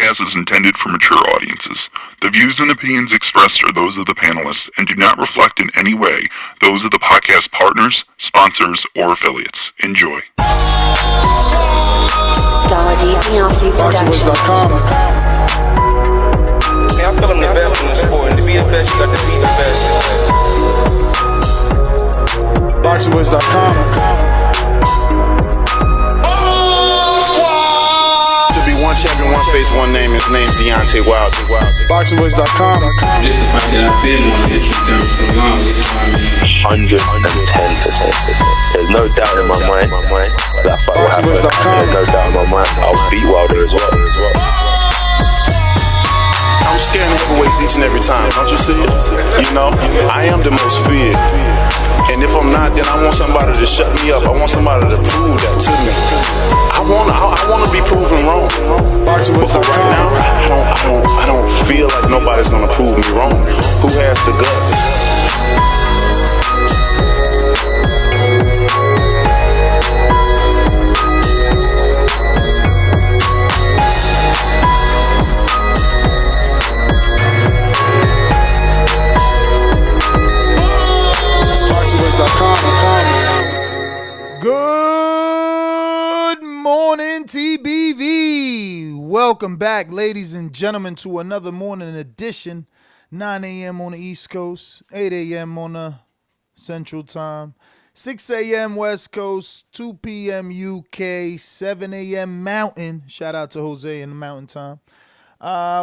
podcast is intended for mature audiences. The views and opinions expressed are those of the panelists and do not reflect in any way those of the podcast partners, sponsors, or affiliates. Enjoy. BoxingWiz.com. I feel I'm the best in the sport, and to be the best, you got to be the best. BoxingWiz.com. To be one champion, one face, one name. His name's Deontay Wilder. BoxingWiz.com. Just the fact that I've been one that you've done for the longest time. 110%. There's no doubt in my mind that fight will happen. There's no doubt in my mind I'll beat Wilder as well. I'm scaring heavyweights each and every time. Don't you see it? You know, I am the most feared. And if I'm not, then I want somebody to shut me up. I want somebody to prove that to me. I want to be proven wrong. But right now, I don't feel like nobody's gonna prove me wrong. Who has the guts? Good morning, TBV. Welcome back, ladies and gentlemen, to another morning edition. 9 a.m. on the East Coast, 8 a.m. on the Central Time, 6 a.m. West Coast, 2 p.m. UK, 7 a.m. Mountain. Shout out to Jose in the Mountain Time.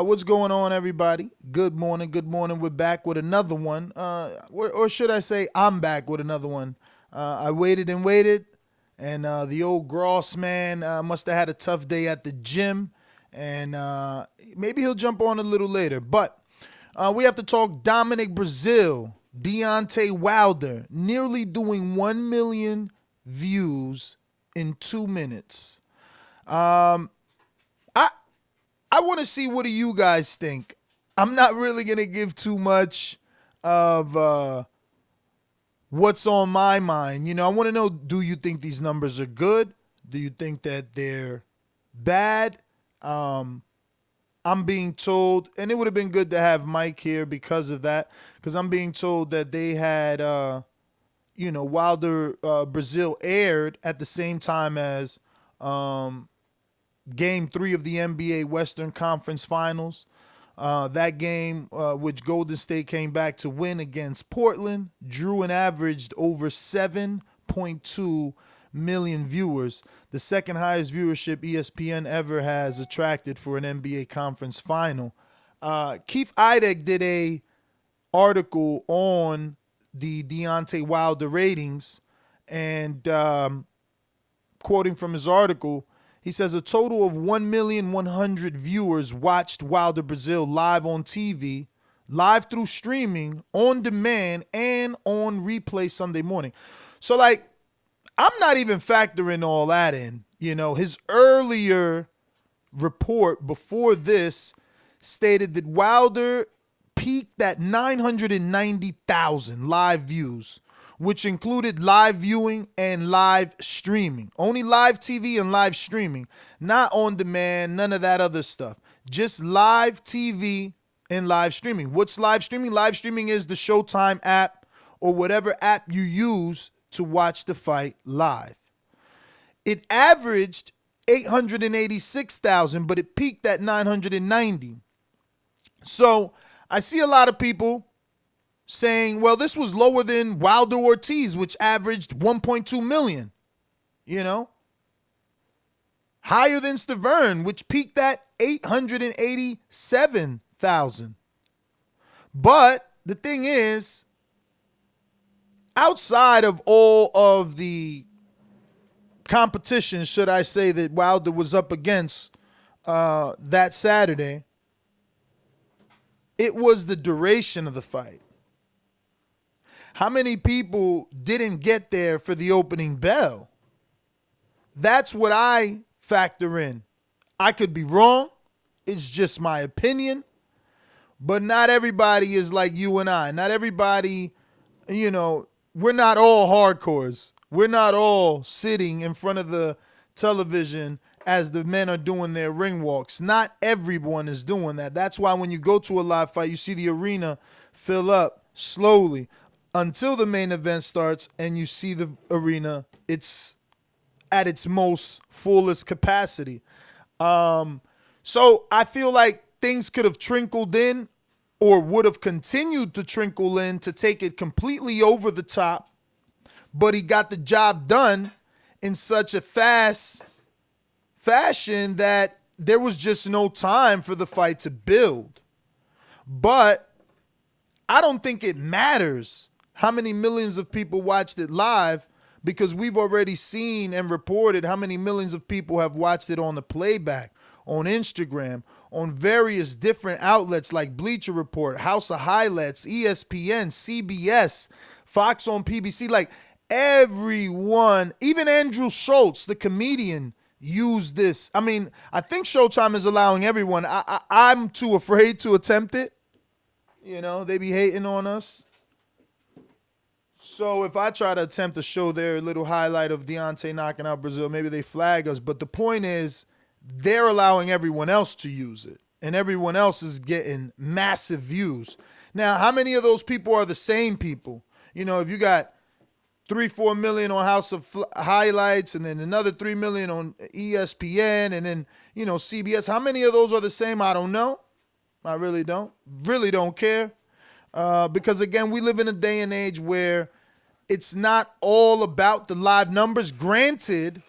What's going on, everybody? Good morning, good morning. We're back with another one. Or should I say I'm back with another one. I waited and waited, and the old Gross man must have had a tough day at the gym, and maybe he'll jump on a little later. But we have to talk Wilder-Breazeale, Deontay Wilder, nearly doing 1 million views in 2 minutes. I want to see, what do you guys think? I'm not really going to give too much of what's on my mind. You know, I want to know, do you think these numbers are good? Do you think that they're bad? I'm being told, and it would have been good to have Mike here because of that, because I'm being told that they had, Wilder-Breazeale aired at the same time as Game 3 of the NBA Western Conference Finals. That game, which Golden State came back to win against Portland, drew and averaged over 7.2 million viewers, the second highest viewership ESPN ever has attracted for an NBA conference final. Keith Idec did a article on the Deontay Wilder ratings, and quoting from his article, he says a total of 1,100,000 viewers watched Wilder-Breazeale live on TV, live through streaming, on demand, and on replay Sunday morning. So, I'm not even factoring all that in. You know, his earlier report before this stated that Wilder peaked at 990,000 live views, which included live viewing and live streaming. Only live TV and live streaming, not on demand, none of that other stuff. Just live TV and live streaming. What's live streaming? Live streaming is the Showtime app or whatever app you use to watch the fight live. It averaged 886,000, but it peaked at 990. So I see a lot of people saying, well, this was lower than Wilder-Ortiz, which averaged 1.2 million, you know? Higher than Stiverne, which peaked at 887,000. But the thing is, outside of all of the competition, should I say, that Wilder was up against that Saturday, it was the duration of the fight. How many people didn't get there for the opening bell? That's what I factor in. I could be wrong. It's just my opinion. But not everybody is like you and I. Not everybody, we're not all hardcores. We're not all sitting in front of the television as the men are doing their ring walks. Not everyone is doing that. That's why when you go to a live fight, you see the arena fill up slowly until the main event starts, and you see the arena, it's at its most fullest capacity. So I feel like things could have trickled in or would have continued to trickle in to take it completely over the top, but he got the job done in such a fast fashion that there was just no time for the fight to build. But I don't think it matters how many millions of people watched it live, because we've already seen and reported how many millions of people have watched it on the playback, on Instagram, on various different outlets like Bleacher Report, House of Highlights, ESPN, CBS, Fox on PBC. Like everyone, even Andrew Schultz, the comedian, used this. I mean, I think Showtime is allowing everyone. I'm too afraid to attempt it. You know, they be hating on us. So if I try to attempt to show their little highlight of Deontay knocking out Breazeale, maybe they flag us. But the point is, they're allowing everyone else to use it, and everyone else is getting massive views. Now, how many of those people are the same people? You know, if you got 3-4 million on House of Highlights, and then another 3 million on ESPN, and then, you know, CBS, how many of those are the same? I don't know. I really don't care. Because again, we live in a day and age where it's not all about the live numbers. Granted,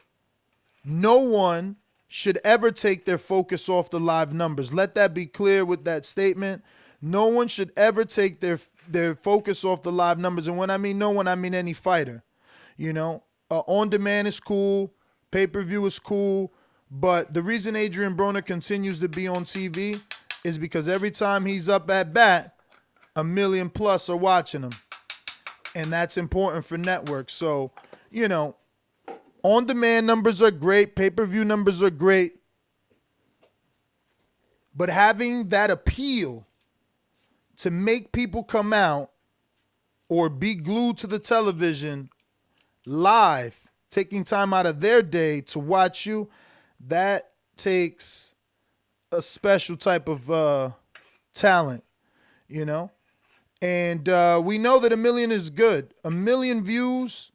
no one should ever take their focus off the live numbers. Let that be clear with that statement. No one should ever take their focus off the live numbers. And when I mean no one, I mean any fighter. You know, on demand is cool. Pay-per-view is cool. But the reason Adrian Broner continues to be on TV is because every time he's up at bat, 1 million plus are watching him. And that's important for networks. So, you know, on-demand numbers are great. Pay-per-view numbers are great. But having that appeal to make people come out or be glued to the television live, taking time out of their day to watch you, that takes a special type of talent, you know? And we know that 1 million is good. 1 million views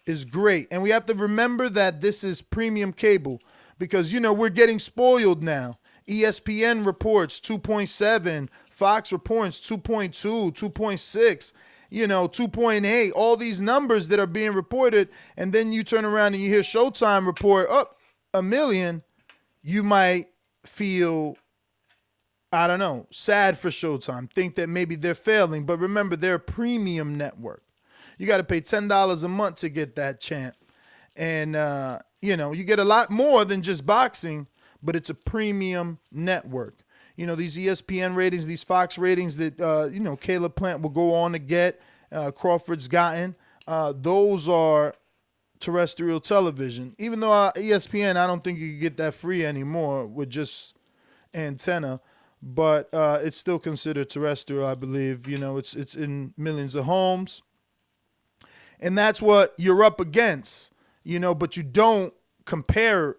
is great. And we have to remember that this is premium cable because, you know, we're getting spoiled now. ESPN reports 2.7, Fox reports 2.2, 2.6, you know, 2.8, all these numbers that are being reported. And then you turn around and you hear Showtime report up 1 million. You might feel, I don't know, sad for Showtime, think that maybe they're failing. But remember, they're a premium network. You got to pay $10 a month to get that champ. And, you know, you get a lot more than just boxing, but it's a premium network. You know, these ESPN ratings, these Fox ratings that, you know, Caleb Plant will go on to get, Crawford's gotten, those are terrestrial television. Even though ESPN, I don't think you can get that free anymore with just antenna. But it's still considered terrestrial, I believe. You know, it's in millions of homes. And that's what you're up against, you know, but you don't compare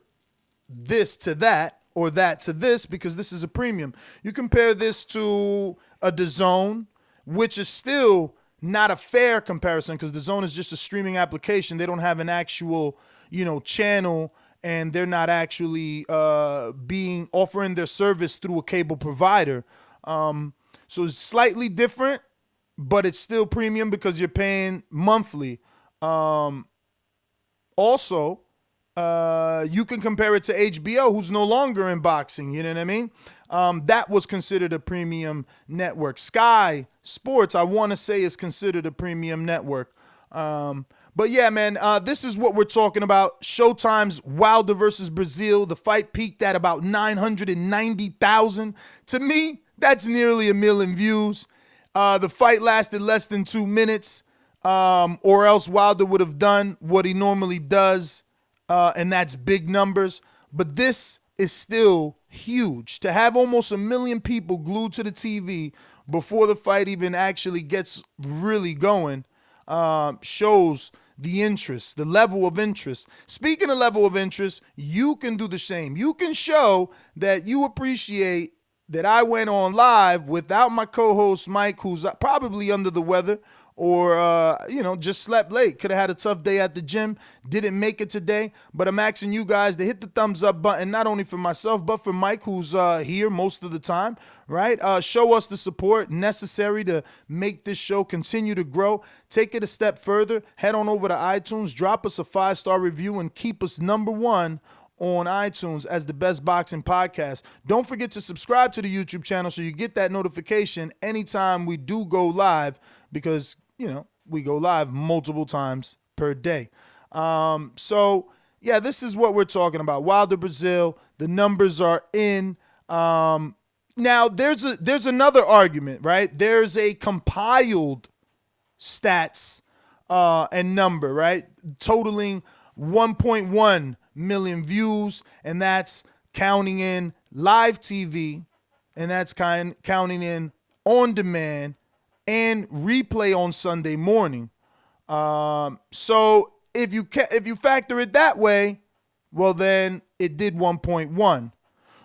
this to that or that to this because this is a premium. You compare this to a Dazn, which is still not a fair comparison because Dazn is just a streaming application. They don't have an actual, you know, channel, and they're not actually offering their service through a cable provider. So it's slightly different, but it's still premium because you're paying monthly. Also, you can compare it to HBO, who's no longer in boxing. You know what I mean? That was considered a premium network. Sky Sports, I want to say, is considered a premium network. But yeah, man, this is what we're talking about. Showtime's Wilder versus Breazeale. The fight peaked at about 990,000. To me, that's nearly 1 million views. The fight lasted less than 2 minutes, or else Wilder would have done what he normally does, and that's big numbers. But this is still huge. To have almost 1 million people glued to the TV before the fight even actually gets really going shows the interest, the level of interest. Speaking of level of interest, you can do the same. You can show that you appreciate that I went on live without my co-host Mike, who's probably under the weather or, just slept late. Could have had a tough day at the gym. Didn't make it today. But I'm asking you guys to hit the thumbs up button, not only for myself, but for Mike, who's here most of the time, right? Show us the support necessary to make this show continue to grow. Take it a step further. Head on over to iTunes, drop us a 5-star review, and keep us number one on iTunes as the best boxing podcast. Don't forget to subscribe to the YouTube channel so you get that notification anytime we do go live, because, we go live multiple times per day. This is what we're talking about. Wilder-Breazeale, the numbers are in. Now, there's another argument, right? There's a compiled stats and number, right? Totaling 1.1 million views, and that's counting in live TV, and that's counting in on demand and replay on Sunday morning. So if you factor it that way, well, then it did 1.1.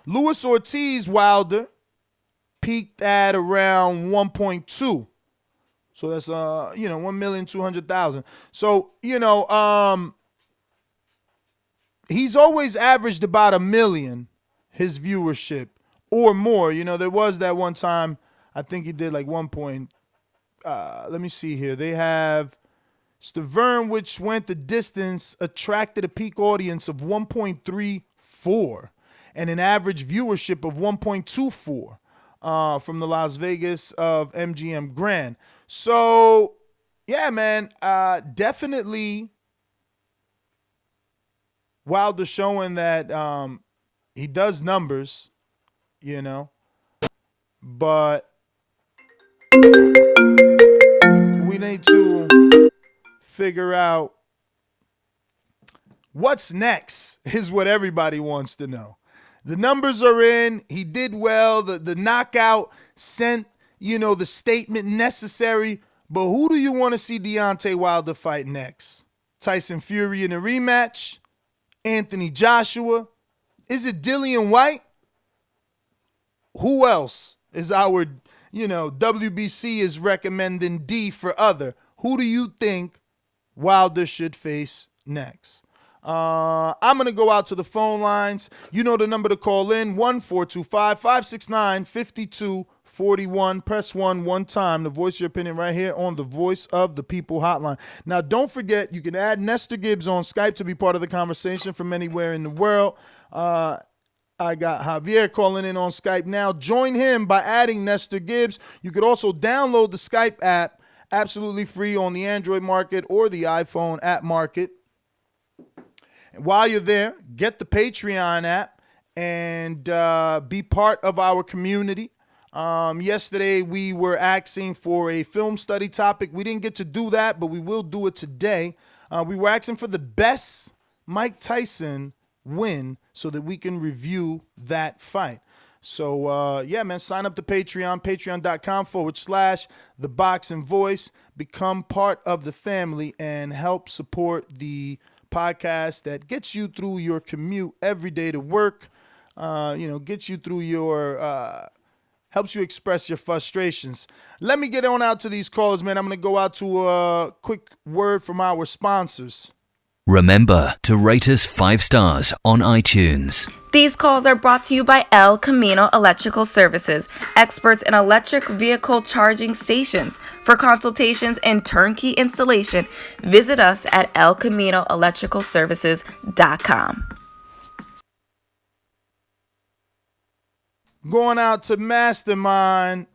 Wilder-Ortiz Wilder peaked at around 1.2. So that's 1,200,000. So he's always averaged about 1 million, his viewership or more. There was that one time, I think he did like let me see here. They have Stiverne, which went the distance, attracted a peak audience of 1.34 and an average viewership of 1.24 from the Las Vegas of MGM Grand. So, yeah, man, definitely Wilder showing that he does numbers, but we need to figure out what's next is what everybody wants to know. The numbers are in. He did well. The knockout sent, the statement necessary. But who do you want to see Deontay Wilder fight next? Tyson Fury in a rematch? Anthony Joshua? Is it Dillian White? Who else is our, WBC is recommending D for other? Who do you think Wilder should face next? I'm going to go out to the phone lines. You know the number to call in, 1-425-569-5241. Press 1 one time to voice your opinion right here on the Voice of the People hotline. Now, don't forget, you can add Nestor Gibbs on Skype to be part of the conversation from anywhere in the world. I got Javier calling in on Skype now. Join him by adding Nestor Gibbs. You could also download the Skype app absolutely free on the Android market or the iPhone app market. And while you're there, get the Patreon app and be part of our community. Yesterday, we were asking for a film study topic. We didn't get to do that, but we will do it today. We were asking for the best Mike Tyson win so that we can review that fight. So, sign up to Patreon, patreon.com/The Boxing Voice. Become part of the family and help support the podcast that gets you through your commute every day to work, gets you through your, helps you express your frustrations. Let me get on out to these calls, man. I'm going to go out to a quick word from our sponsors. Remember to rate us 5 stars on iTunes. These calls are brought to you by El Camino Electrical Services, experts in electric vehicle charging stations. For consultations and turnkey installation, visit us at elcaminoelectricalservices.com. Going out to Mastermind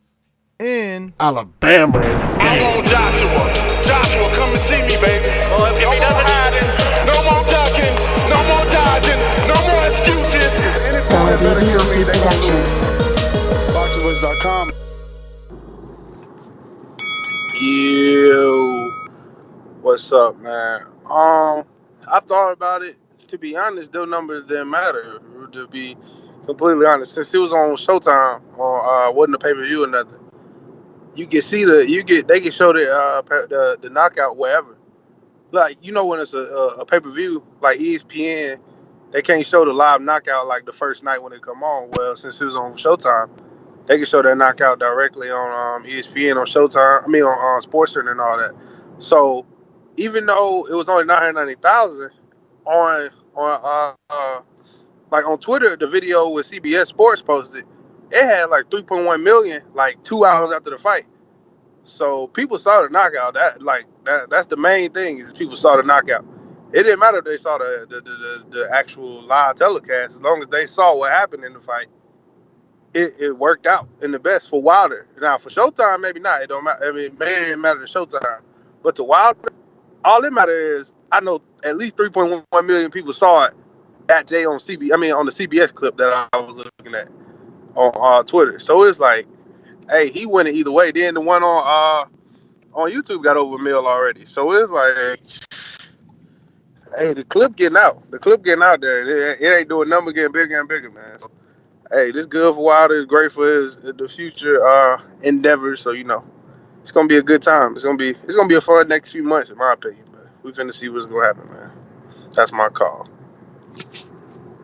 in Alabama. I want Joshua. Joshua, come and see me, baby. No more hiding, no more ducking, no more dodging, no more excuses. DBC Productions. BoxingWiz.com. Yo, what's up, man? I thought about it. To be honest, those numbers didn't matter. To be completely honest, since it was on Showtime, wasn't a pay-per-view or nothing. You can see they can show the knockout wherever. like when it's a pay per view like ESPN, they can't show the live knockout like the first night when it come on. Well, since it was on Showtime, they can show that knockout directly on ESPN on Showtime. I mean on SportsCenter and all that. So even though it was only 990,000 on like on Twitter, the video with CBS Sports posted, it had like 3.1 million like 2 hours after the fight. So people saw the knockout. That's the main thing is people saw the knockout. It didn't matter if they saw the actual live telecast. As long as they saw what happened in the fight, it worked out in the best for Wilder. Now for Showtime, maybe not. It don't matter. I mean, it may matter to Showtime, but to Wilder, all that matters is I know at least 3.1 million people saw it that day on on the CBS clip that I was looking at on Twitter. So it's like, hey, he winning either way. Then the one on YouTube got over 1 million already. So it's like, hey, the clip getting out. The clip getting out there. It ain't doing number getting bigger and bigger, man. So, hey, this good for Wilder. It's great for the future endeavors. So it's gonna be a good time. It's gonna be a fun next few months, in my opinion. But we finna see what's gonna happen, man. That's my call.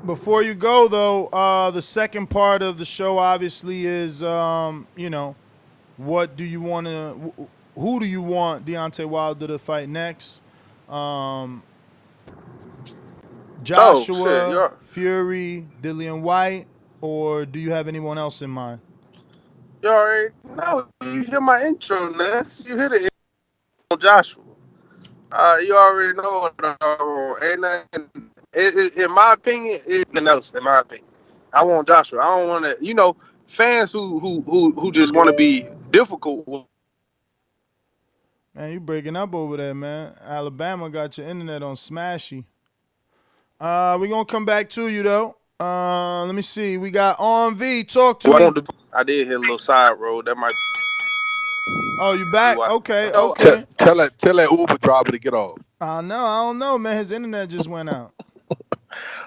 Before you go, though, the second part of the show obviously is, what do you want to, who do you want Deontay Wilder to fight next? Joshua, Fury, Dillian White, or do you have anyone else in mind? You already know. You hear my intro, Ness. You hear the intro on Joshua. You already know what I want. Ain't nothing. In my opinion, it's nothing else. In my opinion, I want Joshua. I don't want to. Fans who just want to be difficult. Man, you breaking up over there, man. Alabama got your internet on smashy. We're going to come back to you, though. Let me see. We got On V. Talk to me. I did hit a little side road. That might. Oh, you back? Okay. Tell that Uber driver to get off. I don't know, man. His internet just went out.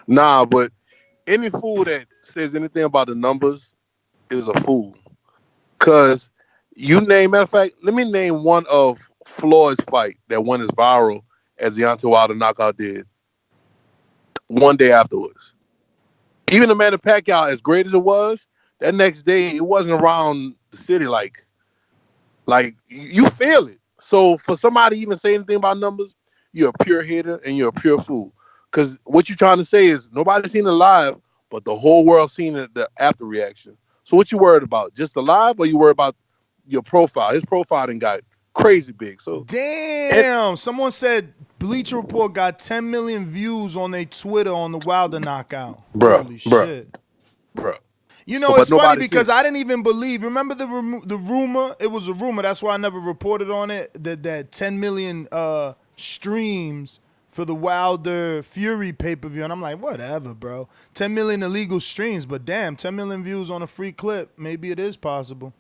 Nah, but any fool that says anything about the numbers is a fool. Because matter of fact, let me name one of Floyd's fight that went as viral as Deontay Wilder knockout did one day afterwards. Even Amanda Pacquiao, as great as it was, that next day it wasn't around the city like you feel it. So for somebody to even say anything about numbers, you're a pure hater and you're a pure fool. Because what you're trying to say is nobody's seen it live, but the whole world seen it, the after reaction. So what you worried about? Just the live, or you worried about your profile? His profile done got crazy big. So damn, someone said Bleacher Report got 10 million views on their Twitter on the Wilder knockout. Holy shit. Bruh. It's funny because I didn't even believe. Remember the rumor? It was a rumor. That's why I never reported on it. That 10 million streams for the Wilder Fury pay-per-view. And I'm like, whatever, bro. 10 million illegal streams. But damn, 10 million views on a free clip. Maybe it is possible.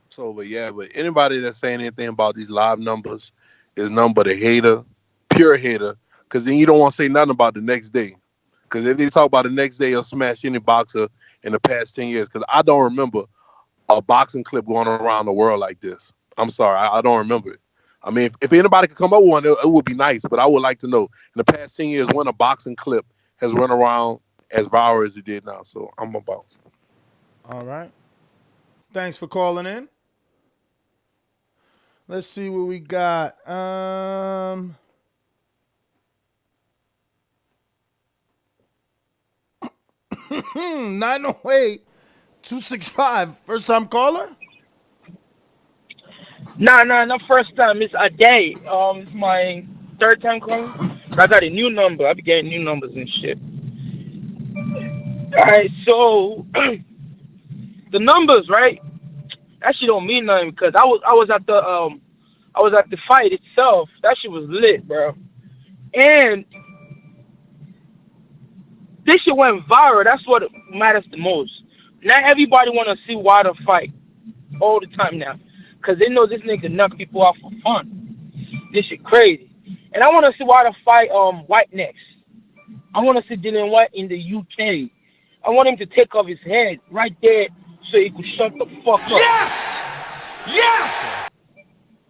So, but anybody that's saying anything about these live numbers is nothing but a hater, pure hater. Because then you don't want to say nothing about the next day. Because if they talk about the next day, they'll smash any boxer in the past 10 years. Because I don't remember a boxing clip going around the world like this. I'm sorry, I don't remember it. I mean, if anybody could come up with one, it would be nice. But I would like to know, in the past 10 years, when a boxing clip has run around as viral as it did now. So I'm a bounce. All right. Thanks for calling in. Let's see what we got. 908-265. First time caller? Nah, not first time. It's a day. It's my third time calling. I got a new number. I be getting new numbers and shit. Alright, so the numbers, right? That shit don't mean nothing because I was at the fight itself. That shit was lit, bro. And this shit went viral. That's what matters the most. Not everybody want to see Wilder fight all the time now. Because they know this nigga knock people out for fun. This shit crazy. And I want to see Wilder fight White next. I want to see Dillian White in the UK. I want him to take off his head right there so he could shut the fuck up. Yes! Yes!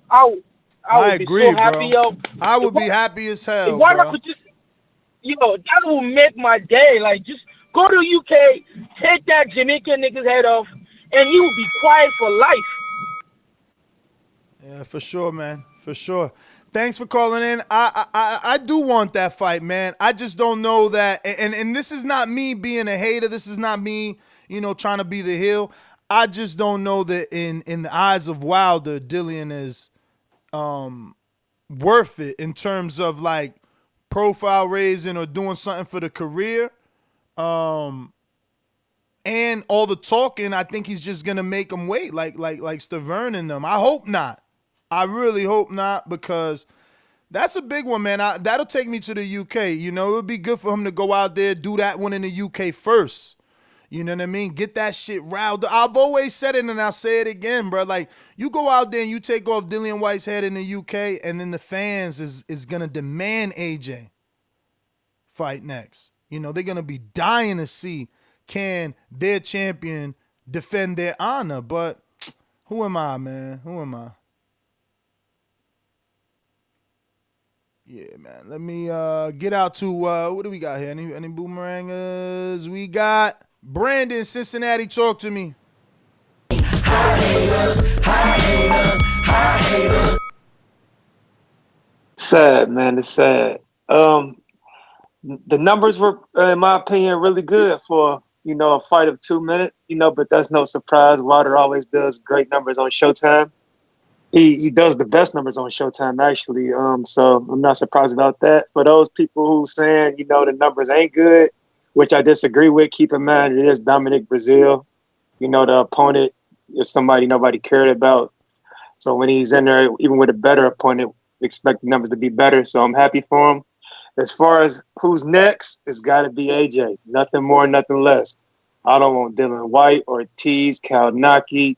I I I would be so agree, happy, bro. yo. I If would be happy as if hell, Wilder bro. could just, that will make my day. Like, just go to UK, take that Jamaican nigga's head off, and he will be quiet for life. Yeah, for sure, man. For sure. Thanks for calling in. I do want that fight, man. I just don't know that. And this is not me being a hater. This is not me, trying to be the heel. I just don't know that in the eyes of Wilder, Dillian is worth it in terms of like profile raising or doing something for the career. And all the talking, I think he's just gonna make him wait, like Stiverne and them. I hope not. I really hope not, because that's a big one, man. That'll take me to the UK. It would be good for him to go out there, do that one in the UK first. You know what I mean? Get that shit riled. I've always said it, and I'll say it again, bro. Like, you go out there and you take off Dillian White's head in the UK, and then the fans is gonna demand AJ fight next. They're gonna be dying to see, can their champion defend their honor. But who am I, man? Who am I? Yeah, man. Let me get out to what do we got here? Any boomerangers? We got Brandon, Cincinnati. Talk to me. Sad, man. It's sad. The numbers were, in my opinion, really good for a fight of 2 minutes. But that's no surprise. Wilder always does great numbers on Showtime. He does the best numbers on Showtime, actually. So I'm not surprised about that. For those people who saying, the numbers ain't good, which I disagree with, keep in mind it is Wilder-Breazeale. The opponent is somebody nobody cared about. So when he's in there, even with a better opponent, expect the numbers to be better. So I'm happy for him. As far as who's next, it's got to be AJ. Nothing more, nothing less. I don't want Dylan White, Ortiz, Kalnaki,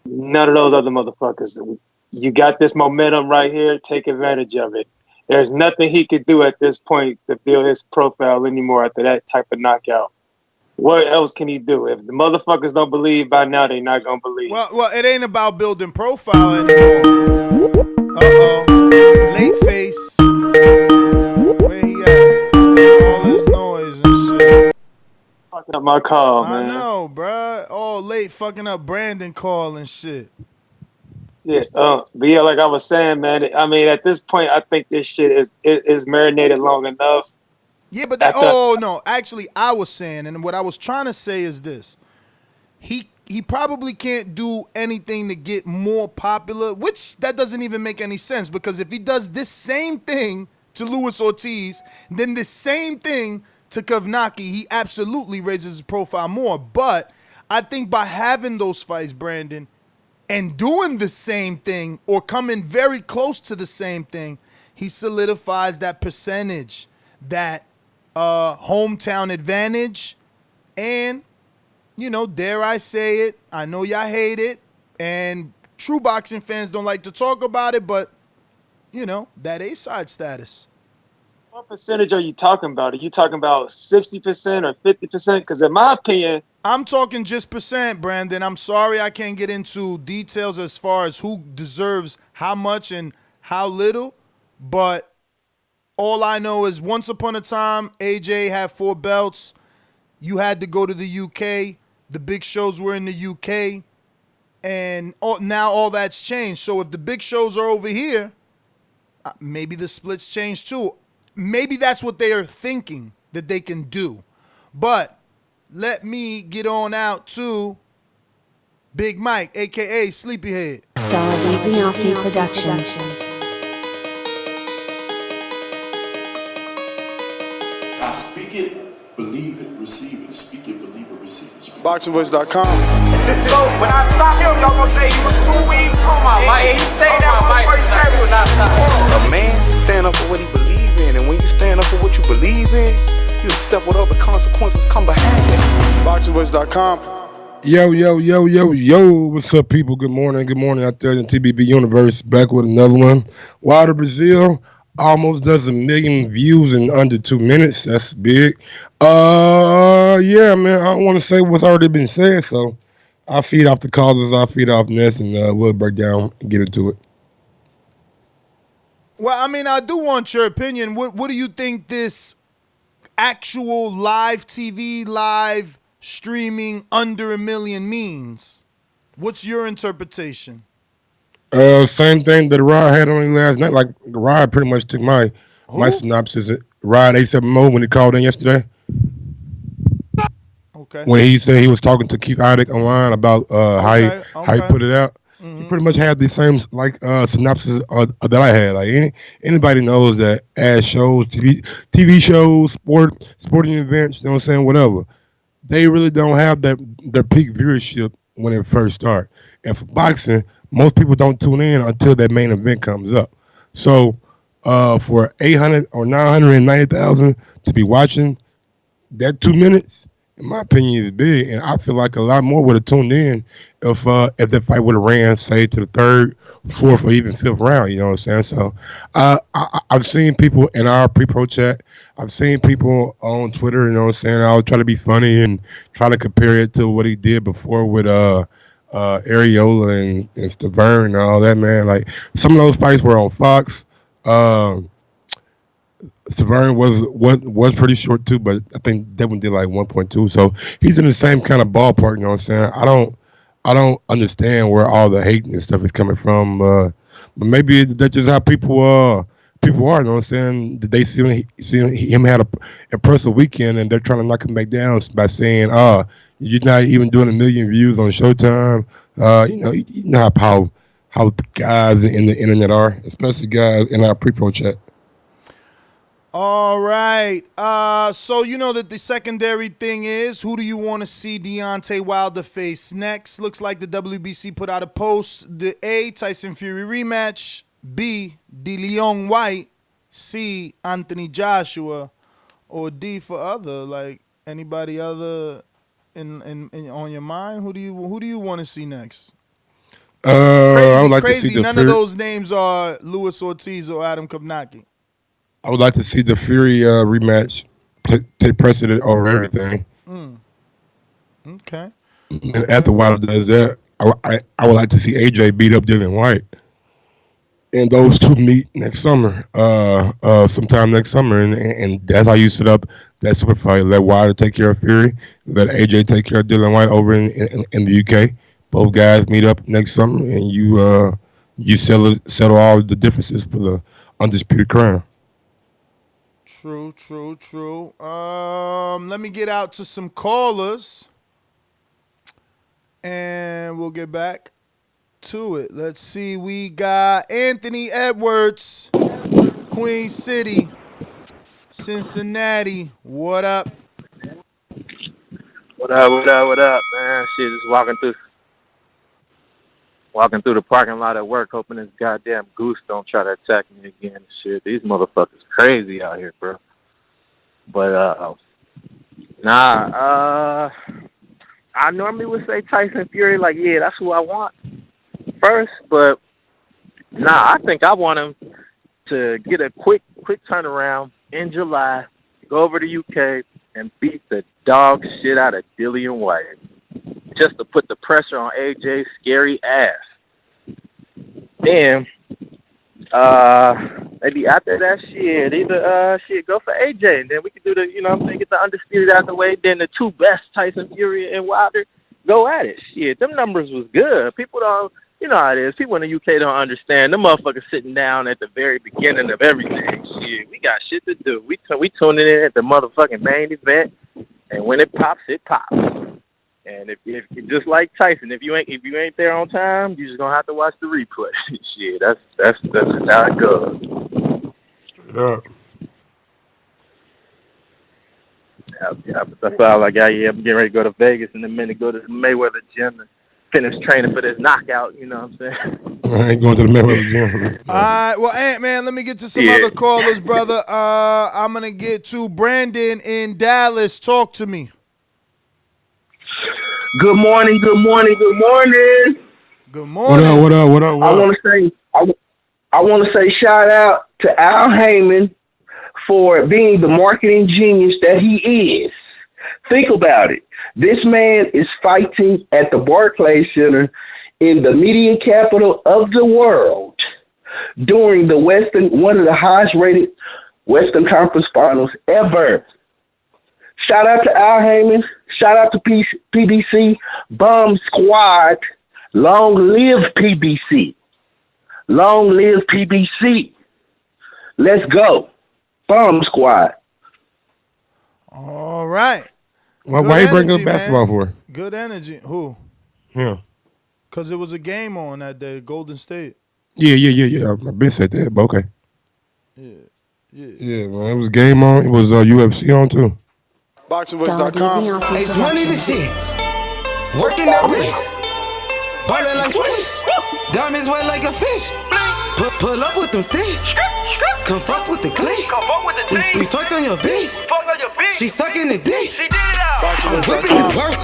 none of those other motherfuckers. You got this momentum right here. Take advantage of it. There's nothing he could do at this point to build his profile anymore after that type of knockout. What else can he do? If the motherfuckers don't believe by now, they're not going to believe. Well, it ain't about building profile anymore. Uh-oh. Late face. Where he at? All this noise and shit. Fucking up my call, man. I know, bruh. All late fucking up Brandon call and shit. Yeah, but yeah, like I was saying, man, I mean, at this point, I think this shit is marinated long enough. Yeah, but no. Actually, I was saying, and what I was trying to say is this. He probably can't do anything to get more popular, which that doesn't even make any sense, because if he does this same thing to Luis Ortiz, then this same thing to Kalnaki, he absolutely raises his profile more. But I think by having those fights, Brandon, and doing the same thing or coming very close to the same thing, he solidifies that percentage, that hometown advantage, and, dare I say it, I know y'all hate it, and true boxing fans don't like to talk about it, but, that A-side status. What percentage are you talking about? Are you talking about 60% or 50%? Because in my opinion, I'm talking just percent, Brandon. I'm sorry I can't get into details as far as who deserves how much and how little, but all I know is once upon a time, AJ had 4 belts. You had to go to the UK. The big shows were in the UK. And now all that's changed. So if the big shows are over here, maybe the splits change too. Maybe that's what they are thinking that they can do. But let me get on out to Big Mike, a.k.a. Sleepyhead. Deontay Production. I speak it, believe it, receive it. Speak it, believe it, receive it. BoxingVoice.com. So when I stop him, y'all gonna say he was too weak. He stayed at 147. A man stand up for what he believe in, and when you stand up for what you believe in, you accept whatever consequences come behind it. BoxingVoice.com. Yo, what's up, people? Good morning out there in the TBB universe. Back with another one. Wilder-Breazeale almost does 1 million views in under 2 minutes. That's big. Yeah, man, I don't want to say what's already been said, so I'll feed off the causes, I'll feed off Ness, and we'll break down and get into it. Well, I mean, I do want your opinion. What do you think this actual live TV, live streaming under a million means? What's your interpretation? Same thing that Rod had on him last night. Like Rod pretty much took my Who? synopsis. Rod A7Mo when he called in yesterday. Okay. When he said he was talking to Keith Idec online about Okay. how he Okay. put it out, he pretty much had the same like synopsis that I had. Like anybody knows that as shows, TV shows, sporting events, you know what I'm saying, whatever, they really don't have their peak viewership when it first starts. And for boxing, most people don't tune in until that main event comes up. So for 800 or 990,000 to be watching that 2 minutes, in my opinion, is big, and I feel like a lot more would have tuned in if that fight would have ran, say, to the third, fourth, or even fifth round. You know what I'm saying? So, I've seen people in our pre-pro chat. I've seen people on Twitter. You know what I'm saying? I'll try to be funny and try to compare it to what he did before with Areola and Stiverne and all that. Man, like some of those fights were on Fox. Stiverne was pretty short too, but I think that one did like 1.2. So he's in the same kind of ballpark. You know what I'm saying? I don't understand where all the hate and stuff is coming from. But maybe that's just how people are. You know what I'm saying? Did they see him had a impressive weekend, and they're trying to knock him back down by saying, you're not even doing 1 million views on Showtime." You know how guys in the internet are, especially guys in our pre-pro chat. All right. So you know that the secondary thing is, who do you want to see Deontay Wilder face next? Looks like the WBC put out a post. The A, Tyson Fury rematch. B, De Leon White. C, Anthony Joshua. Or D for other. Like anybody other in on your mind? Who do you want to see next? I would like to see Crazy. the None of Fury. those names are Luis Ortiz or Adam Kovnacki. I would like to see the Fury rematch take precedent over everything. Okay. And after Wilder does that, I would like to see AJ beat up Dylan White, and those two meet next summer, sometime next summer, and that's how you set up that super fight. Let Wilder take care of Fury, let AJ take care of Dylan White over in the UK. Both guys meet up next summer, and you settle all the differences for the undisputed crown. True. Let me get out to some callers, and we'll get back to it. Let's see. We got Anthony Edwards, Queen City, Cincinnati. What up? What up, man? Shit, just walking through the parking lot at work, hoping this goddamn goose don't try to attack me again and shit. These motherfuckers crazy out here, bro. But I normally would say Tyson Fury, like, yeah, that's who I want first, but I think I want him to get a quick turnaround in July, go over to UK and beat the dog shit out of Dillian White, just to put the pressure on AJ's scary ass. Then, maybe after that shit, either go for AJ, and then we can do get the undisputed out of the way. Then the two best, Tyson Fury and Wilder, go at it. Shit, them numbers was good. People don't, you know how it is. People in the UK don't understand. Them motherfuckers sitting down at the very beginning of everything. Shit, we got shit to do. We tuning in at the motherfucking main event, and when it pops, it pops. And if just like Tyson, if you ain't there on time, you just gonna have to watch the replay. Shit, that's how it goes. Straight up. Yeah, but that's all I got. Yeah, I'm getting ready to go to Vegas in a minute, go to the Mayweather gym and finish training for this knockout, you know what I'm saying? I ain't going to the Mayweather gym. All right, well, Ant, man, let me get to some other callers, brother. I'm going to get to Brandon in Dallas. Talk to me. Good morning. Good morning. What up? I want to say shout out to Al Heyman for being the marketing genius that he is. Think about it. This man is fighting at the Barclays Center in the media capital of the world during one of the highest rated Western Conference Finals ever. Shout out to Al Heyman. Shout out to PBC. Bomb Squad. Long live PBC. Long live PBC. Let's go. Bomb Squad. All right. Why you bring up basketball for? Good energy. Who? Yeah. Because it was a game on that day, Golden State. Yeah. I've been said that, but okay. Yeah, man. It was game on. It was UFC on too. BoxingVoice.com. It's money to shit. Working that wrist. Ballin' like Swiss. Diamonds wet like a fish. Pull up with them sticks. Come fuck with the clique. We fucked on your bitch. She sucking the dick. I'm whipping the work.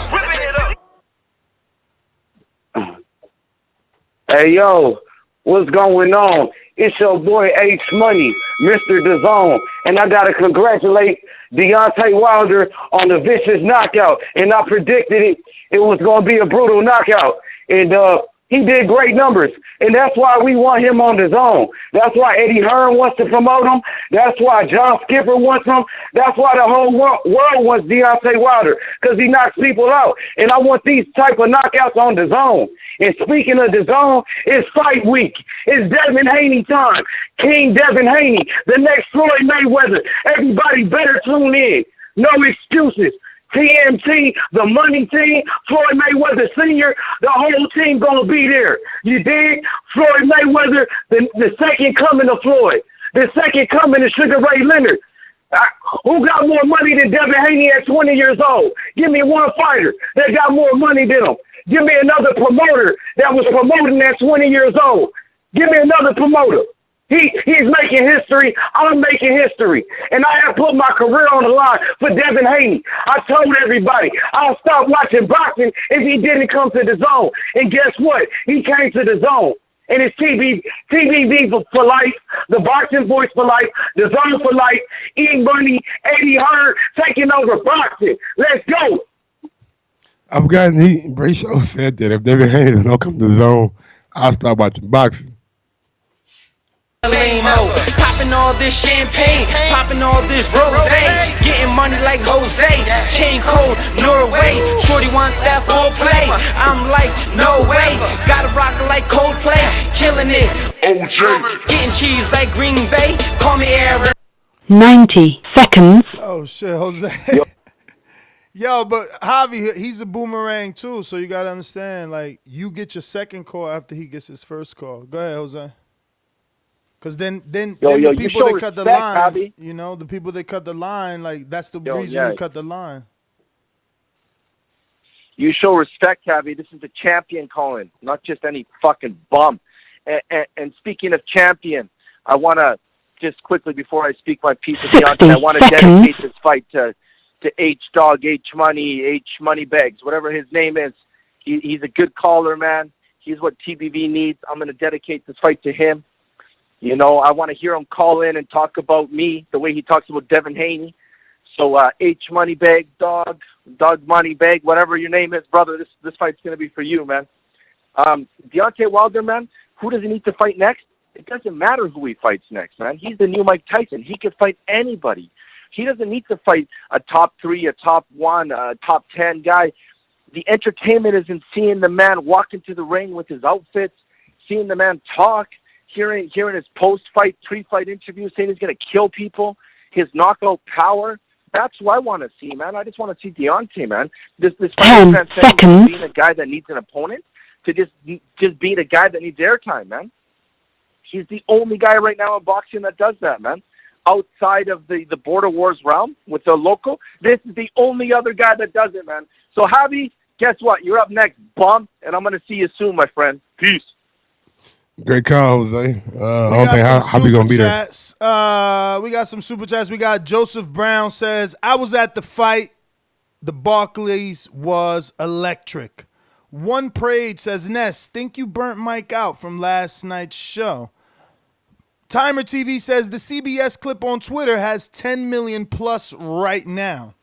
Hey, yo, what's going on? It's your boy H Money, Mr. Dazn, and I gotta congratulate Deontay Wilder on the vicious knockout. And I predicted it was gonna be a brutal knockout, and he did great numbers, and that's why we want him on the zone. That's why Eddie Hearn wants to promote him. That's why John Skipper wants him. That's why the whole world wants Deontay Wilder, because he knocks people out. And I want these type of knockouts on the zone. And speaking of the zone, it's fight week. It's Devin Haney time. King Devin Haney, the next Floyd Mayweather. Everybody better tune in. No excuses. TMT, the money team, Floyd Mayweather Sr., the whole team gonna be there. You dig? Floyd Mayweather, the second coming of Floyd. The second coming of Sugar Ray Leonard. Who got more money than Devin Haney at 20 years old? Give me one fighter that got more money than him. Give me another promoter that was promoting at 20 years old. Give me another promoter. He's making history. I'm making history. And I have put my career on the line for Devin Haney. I told everybody I'll stop watching boxing if he didn't come to the zone. And guess what? He came to the zone. And it's TBV for life, the boxing voice for life, the zone for life, E Money, Eddie Hearn taking over boxing. Let's go. I've gotten Brayshaw said that if Devin Haney does not come to the zone, I'll stop watching boxing. Popping all this champagne, popping all this rose, getting money like Jose, chain code Norway, shorty want that full play, I'm like no way, gotta rock it like Coldplay, killing it, OJ, getting cheese like Green Bay, call me Aaron. 90 seconds. Oh shit, Jose. Yo, but Javi, he's a boomerang too, so you gotta understand, like, you get your second call after he gets his first call. Go ahead, Jose. Because then the people that cut the line, Javi. You know, the people that cut the line, like, that's the reason they cut the line. You show respect, Javi. This is the champion calling, not just any fucking bum. And speaking of champion, I want to just quickly, before I speak my piece of Deontay, I want to dedicate this fight to H-Dog, H-Money, H-Money-Bags, whatever his name is. He's a good caller, man. He's what TBV needs. I'm going to dedicate this fight to him. You know, I want to hear him call in and talk about me the way he talks about Devin Haney. So H-Money-Bag, Dog Money-Bag, whatever your name is, brother, this fight's going to be for you, man. Deontay Wilder, man, who does he need to fight next? It doesn't matter who he fights next, man. He's the new Mike Tyson. He could fight anybody. He doesn't need to fight a top 3, a top 1, a top 10 guy. The entertainment is in seeing the man walk into the ring with his outfits, seeing the man talk, hearing his post-fight, pre-fight interview saying he's going to kill people, his knockout power. That's what I want to see, man. I just want to see Deontay, man. This fight transcends from being a guy that needs an opponent to just being a guy that needs airtime, man. He's the only guy right now in boxing that does that, man. Outside of the Border Wars realm with the local, this is the only other guy that does it, man. So, Javi, guess what? You're up next, bum, and I'm going to see you soon, my friend. Peace. Great call, Jose. I don't think how we going to be there. We got some super chats. We got Joseph Brown says, I was at the fight. The Barclays was electric. One Parade says, Ness, think you burnt Mike out from last night's show. Timer TV says the CBS clip on Twitter has 10 million plus right now.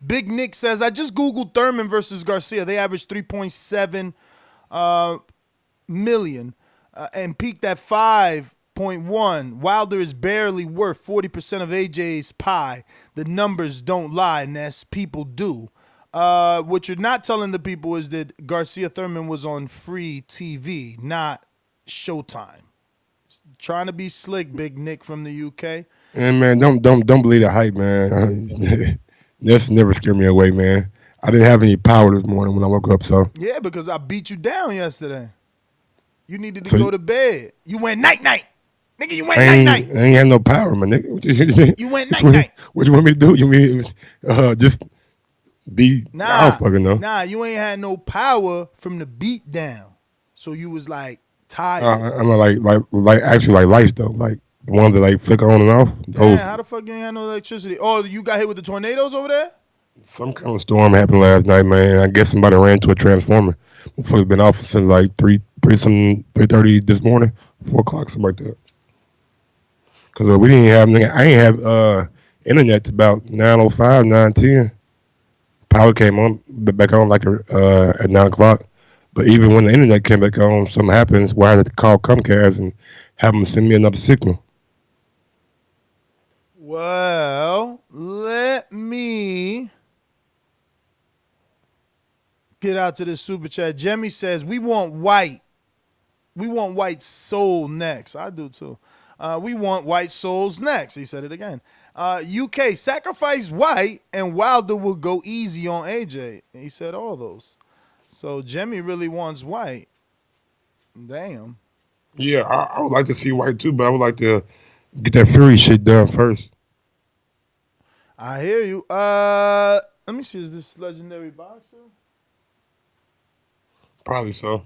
Big Nick says, I just Googled Thurman versus Garcia. They averaged 3.7 million. and peaked at 5.1. Wilder is barely worth 40% of AJ's pie. The numbers don't lie, Ness. People do. What you're not telling the people is that Garcia Thurman was on free TV, not Showtime. Trying to be slick, Big Nick from the UK. And man, don't believe the hype, man. Ness never scared me away, man. I didn't have any power this morning when I woke up, so. Yeah, because I beat you down yesterday. You needed to go to bed. You went night-night. Nigga, you went night-night. I ain't had no power, my nigga. You went night-night. What you want me to do? You mean just be, I don't fucking know. Nah, you ain't had no power from the beat down. So you was like tired. I'm like actually like lights though, like the ones that like flicker on and off. Those. Man, how the fuck you ain't had no electricity? Oh, you got hit with the tornadoes over there? Some kind of storm happened last night, man. I guess somebody ran into a transformer. Motherfucker's been off since like 3:30 this morning, 4 o'clock, something like that. Cause we didn't have, I ain't have internet to about 9:05, 9:10. Power came on, back on like at 9 o'clock. But even when the internet came back on, something happens where I had to call Comcast and have them send me another signal. Well, let me get out to this super chat. Jemmy says, we want white. We want white soul next. I do too. We want white souls next. He said it again. UK, sacrifice white and Wilder will go easy on AJ. He said all those. So Jemmy really wants white. Damn. Yeah, I would like to see white too, but I would like to get that Fury shit done first. I hear you. Let me see. Is this legendary boxer? Probably so.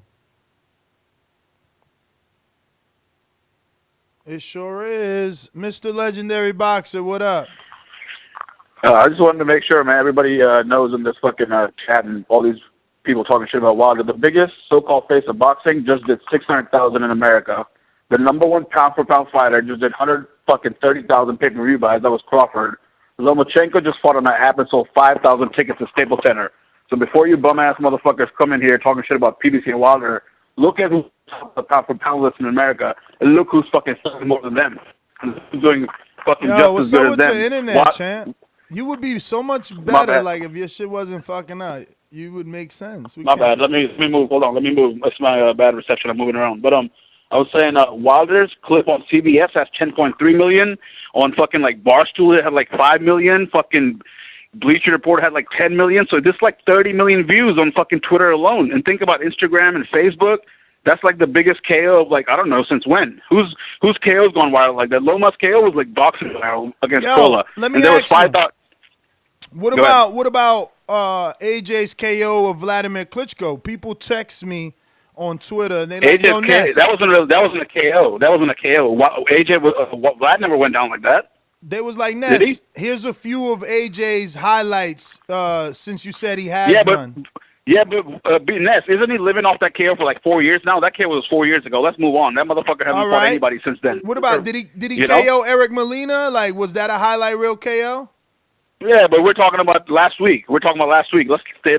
It sure is. Mr. Legendary Boxer, what up? I just wanted to make sure, man, everybody knows in this fucking chat and all these people talking shit about Wilder, the biggest so-called face of boxing just did 600,000 in America. The number one pound-for-pound fighter just did 130,000 pay-per-view buys. That was Crawford. Lomachenko just fought on that app and sold 5,000 tickets to Staples Center. So before you bum-ass motherfuckers come in here talking shit about PBC and Wilder, look at who's the pound-for-pound list in America, and look who's fucking selling more than them. Who's doing fucking just what's as good up as with them. your internet, champ? You would be so much better, like, if your shit wasn't fucking up. You would make sense. My bad. Let me move. Hold on. Let me move. It's my bad reception. I'm moving around. But I was saying Wilder's clip on CBS has 10.3 million. On fucking like Barstool, it had like 5 million. Fucking Bleacher Report had like 10 million. So this like 30 million views on fucking Twitter alone. And think about Instagram and Facebook. That's like the biggest KO of like, I don't know, since when? Whose KO's gone viral like that? Lomas KO was like boxing viral against Cola. Let me ask you. What about AJ's KO of Vladimir Klitschko? People text me on Twitter and they like, yo, Ness. That wasn't a KO. That wasn't a KO. AJ Vlad never went down like that. They was like, Ness, here's a few of AJ's highlights since you said he has none. But Ness, isn't he living off that KO for like 4 years now? That KO was 4 years ago. Let's move on. That motherfucker hasn't fought anybody since then. What about, did he KO Eric Molina? Like, was that a highlight reel KO? Yeah, but we're talking about last week. Let's stay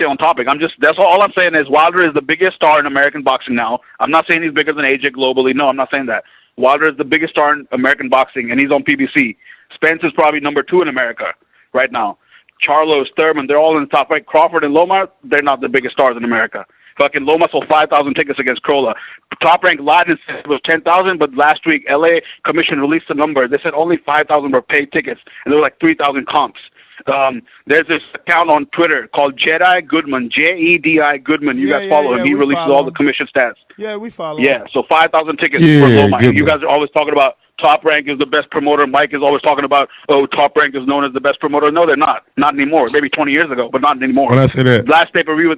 on topic. That's all I'm saying is Wilder is the biggest star in American boxing now. I'm not saying he's bigger than AJ globally. No, I'm not saying that. Wilder is the biggest star in American boxing, and he's on PBC. Spence is probably number 2 in America right now. Charlo, Thurman, they're all in the top right. Crawford and Loma, they're not the biggest stars in America. Fucking Loma sold 5,000 tickets against Crolla. Top rank live and said it was 10,000, but last week LA Commission released the number. They said only 5,000 were paid tickets, and there were like 3,000 comps. There's this account on Twitter called Jedi Goodman, Jedi Goodman. You guys follow him. He releases all the commission stats. Yeah, we follow him. Yeah, so 5,000 tickets for Loma. You guys are always talking about Top Rank is the best promoter. Mike is always talking about, Top Rank is known as the best promoter. No, they're not. Not anymore. Maybe 20 years ago, but not anymore. When I say that. Last pay-per-view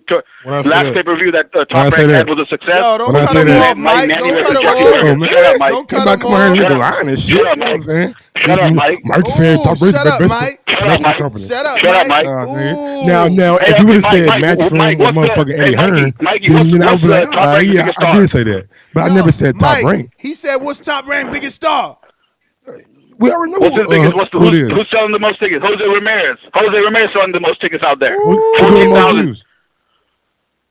that Top Rank had was a success. Yo, don't cut him off, Mike. Don't cut him off. Shut up, Mike. Don't cut him off. Shut up, Mike. Shut up, Mike. Mike said Top Rank is the best. Shut up, Mike. Now, if you would have said Max Rank or motherfucking Eddie Hearn, then I would be like, yeah, I did say that. But I never said Top Rank. He said, what's Top Rank biggest star? We already know who's selling the most tickets. Jose Ramirez selling the most tickets out there. 14,000.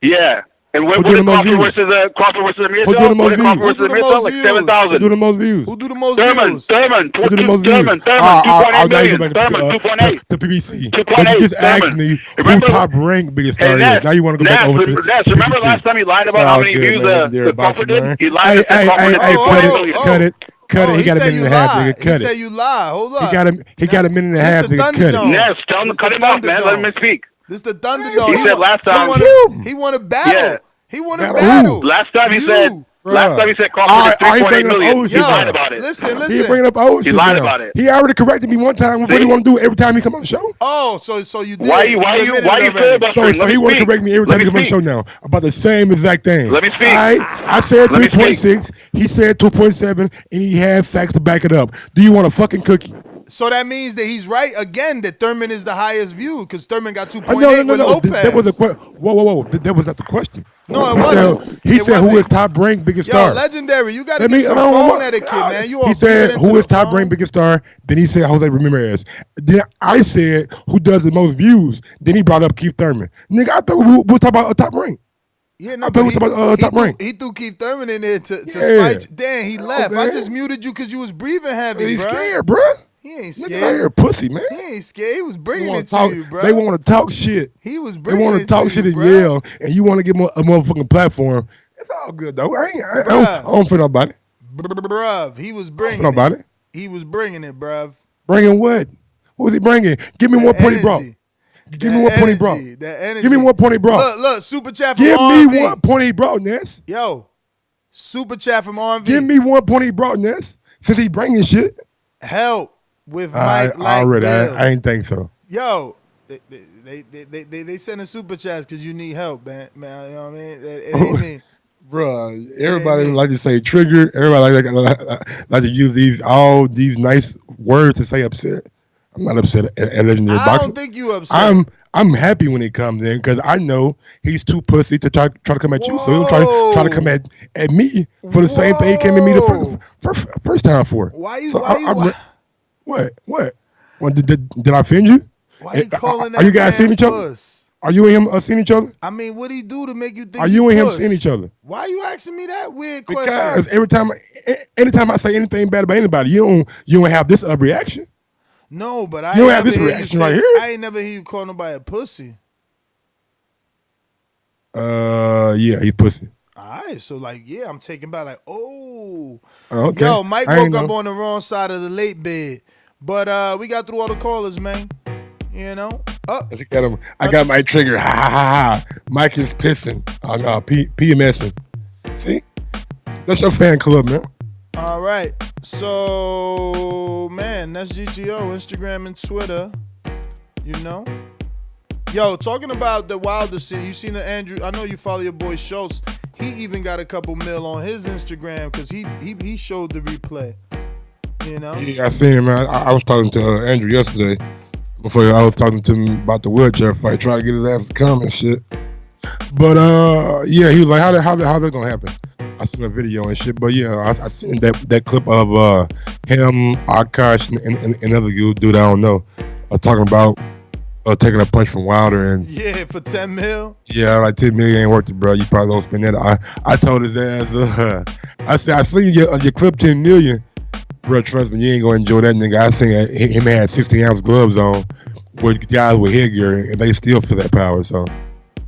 Yeah. And Who what doing is the most Crawford views? versus Amir Who sell? doing the most What did views? Crawford versus Amir sell? Like 7,000. Who doing the most views? Who do the most Thurman, views? Thurman, Who do the most views? Thurman, 2.8 Now you million. go back Thurman, 2.8. to PBC. 2.8. But you just asked Thurman. me who Remember, top ranked biggest hey, star is. Now you want to go back over to remember PBC. last time he lied It's about how all many good, views man. Legendary Crawford boxing, did? man. He lied and said Crawford did 2.8 million. Cut it. He got a said minute you and a half, lie. nigga. Cut He said it. you lie. Hold up. He got a minute and a half, nigga. Cut it. Yes, tell him to cut him off, man. Let him speak. This the Thunderdome. He said last time. He won a battle. Yeah. He won a Battle battle. who? Last time he You. said. Last time he said Crawford did 3.8 million. He lied about it. Listen. He bringing up old He shit lied now. about it. He already corrected me one time. What do you want to do every time he come on the show? Oh, so you did. Why you filibustering? So he want to correct me every time he come on the show now about the same exact thing. Let me speak. I said 3.6. He said 2.7, and he had facts to back it up. Do you want a fucking cookie? So that means that he's right again. That Thurman is the highest view because Thurman got 2.8 No. with Lopez. That was a whoa. That was not the question. No, it wasn't. He said who is top ranked biggest star? Yo, legendary, you got to get some phone etiquette, man. You all he said breathing into who is the top phone. ranked biggest star? Then he said Jose Ramirez. Then I said who does the most views? Then he brought up Keith Thurman. Nigga, I thought we were talking about top rank. Yeah, no, I thought we were talking about top rank. He threw Keith Thurman in there to spite you. Damn, he left. man. I just muted you because you was breathing heavy, He's bro. scared, bro. He ain't Nigga, scared. out here pussy, man. He ain't scared. He was bringing it talk, to you, bro. They want to talk shit. He was They bringing want to it talk to shit you, and bro. yell, and you want to give them a motherfucking platform. It's all good though. I don't feel nobody. Bruv, he was bringing Nobody. it. He was bringing it, bruv. Bringing what? What was he bringing? Give me what point he brought. Give me what point he brought. That energy. Give me what point he brought. Look, super chat from Give RV. me what point he brought, Ness. Yo, super chat from RV. Give me one point he brought, Ness. Since he bringing shit. Help with Mike like already. Bill. I ain't think so. Yo, they sending super chats because you need help, man. You know what I mean? It ain't me. Bruh, everybody like to say trigger. Everybody like to use these nice words to say upset. I'm not upset at legendary boxing. I don't think you upset. I'm happy when he comes in because I know he's too pussy to try to come at you. So he'll try to come at me for the same thing he came at me the first time for. Why you? What? Well, did I offend you? Why you calling that? Are you guys seeing each other? Are you and him seeing each other? I mean, what he do to make you think? Are you and him seeing each other? Why are you asking me that weird question? Because anytime I say anything bad about anybody, you don't have this reaction. No, but you don't have this reaction right here. I ain't never hear you call nobody a pussy. Yeah, he's pussy. All right, so I'm taking back oh. Okay. Yo, Mike woke up on the wrong side of the late bed, but we got through all the callers, man. You know. I got my trigger. Ha ha ha ha. Mike is pissing on PMSing. See, that's your fan club, man. All right, so man, that's GTO, Instagram and Twitter. You know. Yo, talking about the Wilder scene, you seen the Andrew? I know you follow your boy Schultz. He even got a couple mil on his Instagram because he showed the replay. You know? Yeah, I seen him, man. I was talking to Andrew yesterday. Before I was talking to him about the wheelchair fight, trying to get his ass to come and shit. But yeah, he was like, "How that gonna happen?" I seen a video and shit. But yeah, I seen that clip of him, Akash, and another dude I don't know, talking about taking a punch from Wilder and for 10 mil. Yeah, like 10 million ain't worth it, bro. You probably don't spend that. I told his ass, I said, I seen your clip 10 million. Bro, trust me, you ain't gonna enjoy that nigga. I seen him had 16-ounce gloves on with guys with headgear, and they still feel that power. So,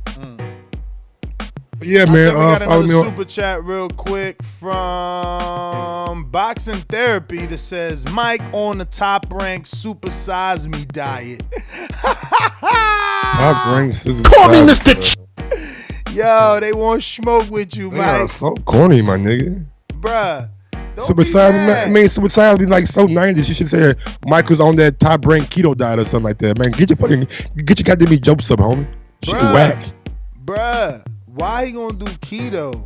but yeah, man. We got another super chat real quick from Boxing Therapy that says, "Mike on the top rank super size me diet." Top rank super call me Mr. Yo, they want smoke with you, Mike. So corny, my nigga. Bruh. Super size, super size be like so 90s. You should say Michael's on that top rank keto diet or something like that, man. Get your goddamn jokes up, homie. Shit whack. Bruh, why he gonna do keto?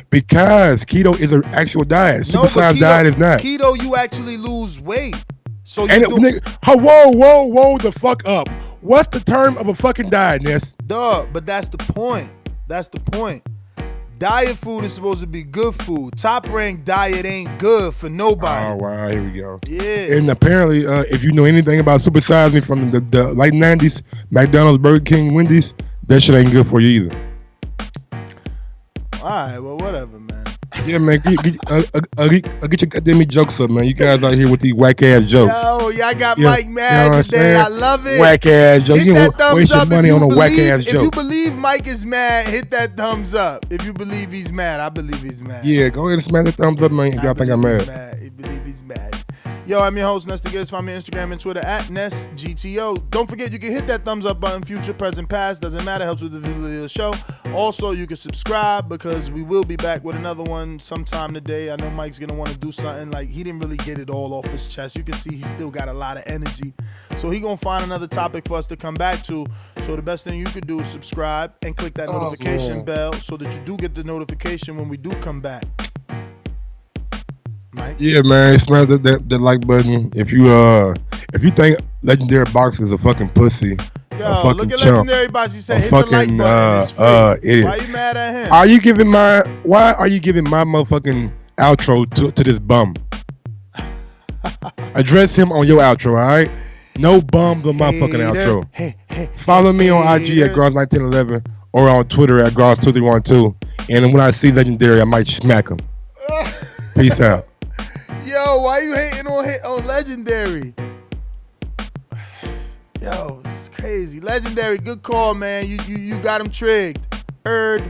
Because keto is an actual diet. Super size diet is not. Keto, you actually lose weight. So you whoa, the fuck up. What's the term of a fucking diet, Ness? Duh, but that's the point. That's the point. Diet food is supposed to be good food. Top rank diet ain't good for nobody. Oh, wow, here we go. Yeah. And apparently, if you know anything about supersizing from the late 90s, McDonald's, Burger King, Wendy's, that shit ain't good for you either. All right, well, whatever, man. Yeah, man. Get your goddamn jokes up, man. You guys out here with these whack ass jokes. Yo, y'all got Yeah, Mike mad today. I love it. Whack ass jokes. Hit You that thumbs waste your up money if on you a whack believe. ass If joke. you believe Mike is mad, hit that thumbs up. If you believe he's mad, I believe he's mad. Yeah, go ahead and smash the thumbs up, man. Y'all think I'm mad. I believe he's mad. Yo, I'm your host, Nesta Gibbs. Find me on Instagram and Twitter at NestGTO. Don't forget, you can hit that thumbs up button, future, present, past. Doesn't matter. Helps with the visibility of the show. Also, you can subscribe because we will be back with another one sometime today. I know Mike's going to want to do something. Like, he didn't really get it all off his chest. You can see he still got a lot of energy. So he going to find another topic for us to come back to. So the best thing you could do is subscribe and click that notification bell so that you do get the notification when we do come back. Mike? Yeah, man. Smash that like button. If you think Legendary Box is a fucking pussy, a fucking look at chump, Legendary Box. He said, a hit the like fucking button. It's free. idiot. Why you mad at him? Why are you giving my motherfucking outro to this bum? Address him on your outro, all right? No bums on my fucking outro. Follow me on IG at Gross1911 or on Twitter at Gross2312. And when I see Legendary, I might smack him. Peace out. Yo, why you hating on Legendary? Yo, it's crazy. Legendary, good call, man. You got him trigged. Erd.